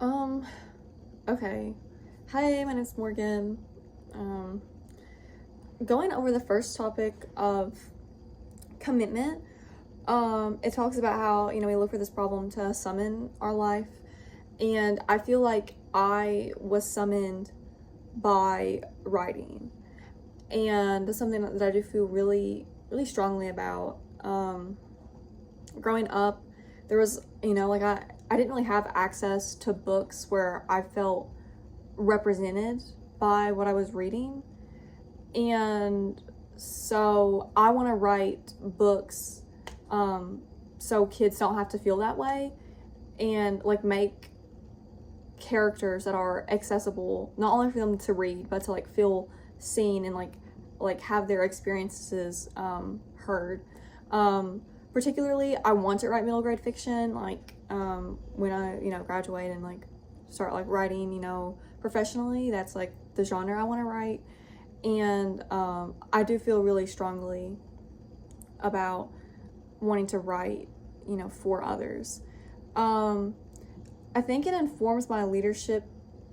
Um, okay. Hi, my name's Morgan. Um, Going over the first topic of commitment, it talks about how, we look for this problem to summon our life. And I feel like I was summoned by writing. And that's something that I do feel really, really strongly about. Growing up, there was, I didn't really have access to books where I felt represented by what I was reading. And so I want to write books so kids don't have to feel that way, and like make characters that are accessible not only for them to read but to like feel seen and like have their experiences heard. Particularly I want to write middle grade fiction, like when I graduate and like start like writing professionally. That's like the genre I want to write. And I do feel really strongly about wanting to write for others. I think it informs my leadership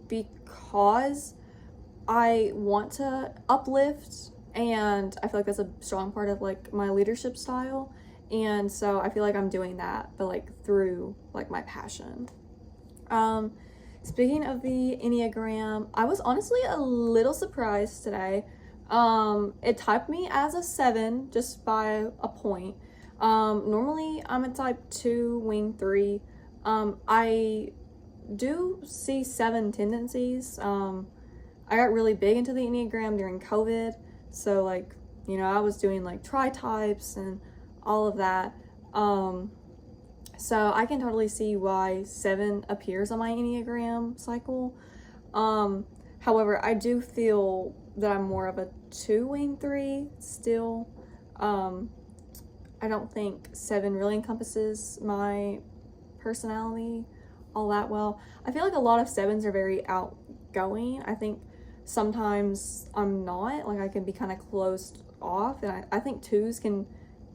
because I want to uplift, and I feel like that's a strong part of like my leadership style. And so I feel like I'm doing that, but like through like my passion. um Speaking of the Enneagram, I was honestly a little surprised today. It typed me as a 7 just by a point. Normally I'm a type 2, wing 3. I do see 7 tendencies. I got really big into the Enneagram during COVID. So, like, I was doing like tri types and all of that. So I can totally see why 7 appears on my Enneagram cycle. However, I do feel that I'm more of a 2 wing 3 still. I don't think 7 really encompasses my personality all that well. I feel like a lot of 7s are very outgoing. I think sometimes I'm not. Like I can be kind of closed off, and I think 2s can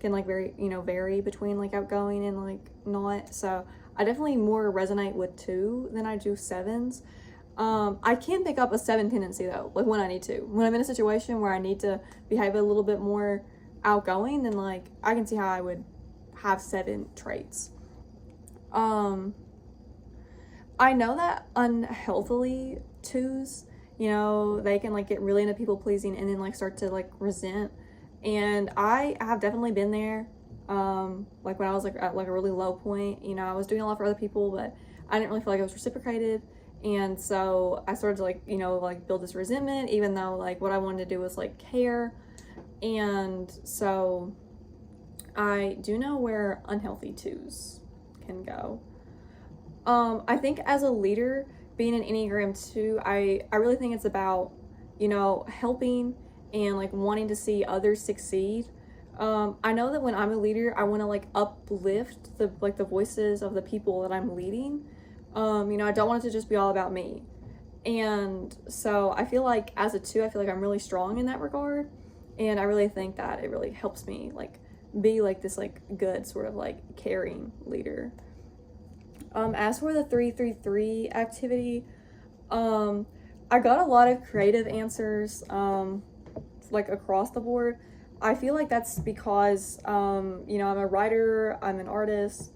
like vary between like outgoing and like not. So I definitely more resonate with 2 than I do 7s. I can pick up a 7 tendency though, like when I need to. When I'm in a situation where I need to behave a little bit more outgoing, then like I can see how I would have 7 traits. I know that unhealthily 2s, they can like get really into people pleasing and then like start to like resent. And I have definitely been there. Like when I was like at like a really low point, I was doing a lot for other people, but I didn't really feel like I was reciprocated. And so I started to like, like build this resentment, even though like what I wanted to do was like care. And so I do know where unhealthy 2s can go. I think as a leader, being an Enneagram 2, I really think it's about, helping and like wanting to see others succeed. I know that when I'm a leader, I want to like uplift the voices of the people that I'm leading. I don't want it to just be all about me. And so I feel like as a 2, I feel like I'm really strong in that regard. And I really think that it really helps me like be like this like good sort of like caring leader. As for the 333 activity, I got a lot of creative answers, like across the board. I feel like that's because, I'm a writer, I'm an artist,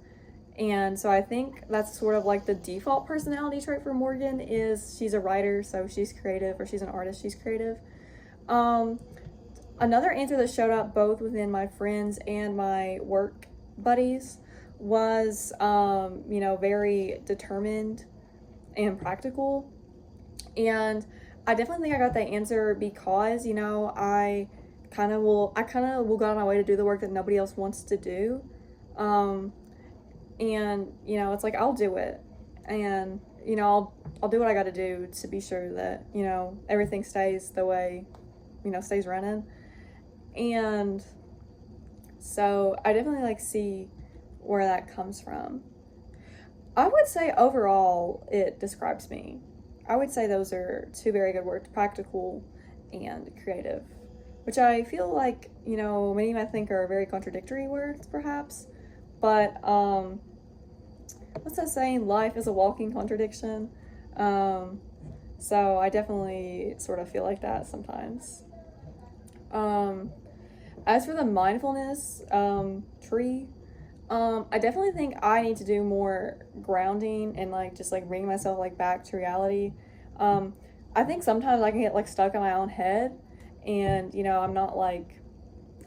and so I think that's sort of like the default personality trait for Morgan is she's a writer, so she's creative, or she's an artist, she's creative. Another answer that showed up both within my friends and my work buddies was, very determined and practical. And I definitely think I got that answer because, I kind of will go out of my way to do the work that nobody else wants to do. And, it's like, I'll do it. And, I'll do what I got to do to be sure that, everything stays the way, stays running. And so I definitely like see where that comes from. I would say overall it describes me. I would say those are 2 very good words, practical and creative, which I feel like, many might think are very contradictory words perhaps, but what's that saying? Life is a walking contradiction. So I definitely sort of feel like that sometimes. Um, as for the mindfulness tree, I definitely think I need to do more grounding and like just like bring myself like back to reality. Um, I think sometimes I can get like stuck in my own head, and I'm not like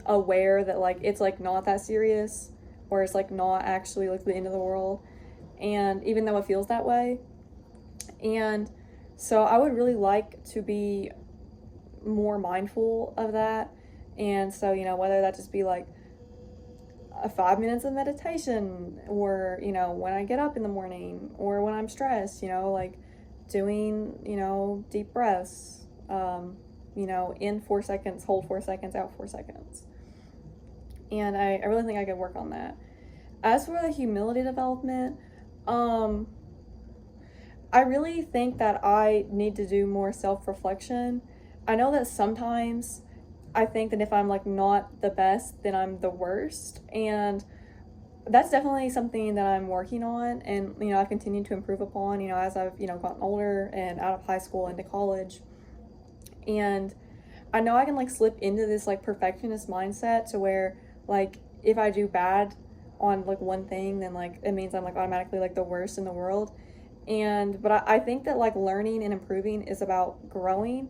aware that like it's like not that serious, or it's like not actually like the end of the world. And even though it feels that way, and so I would really like to be more mindful of that. And so, whether that just be like a 5 minutes of meditation, or, when I get up in the morning, or when I'm stressed, like doing, deep breaths, in 4 seconds, hold 4 seconds, out 4 seconds. And I really think I could work on that. As for the humility development, I really think that I need to do more self-reflection. I know that sometimes I think that if I'm like not the best, then I'm the worst. And that's definitely something that I'm working on, and I've continued to improve upon, as I've, gotten older and out of high school into college. And I know I can like slip into this like perfectionist mindset to where like if I do bad on like one thing, then like it means I'm like automatically like the worst in the world. But I think that like learning and improving is about growing.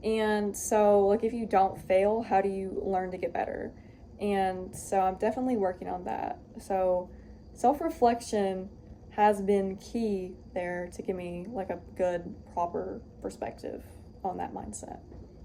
And so like if you don't fail, how do you learn to get better? And so I'm definitely working on that. So self-reflection has been key there to give me like a good proper perspective on that mindset.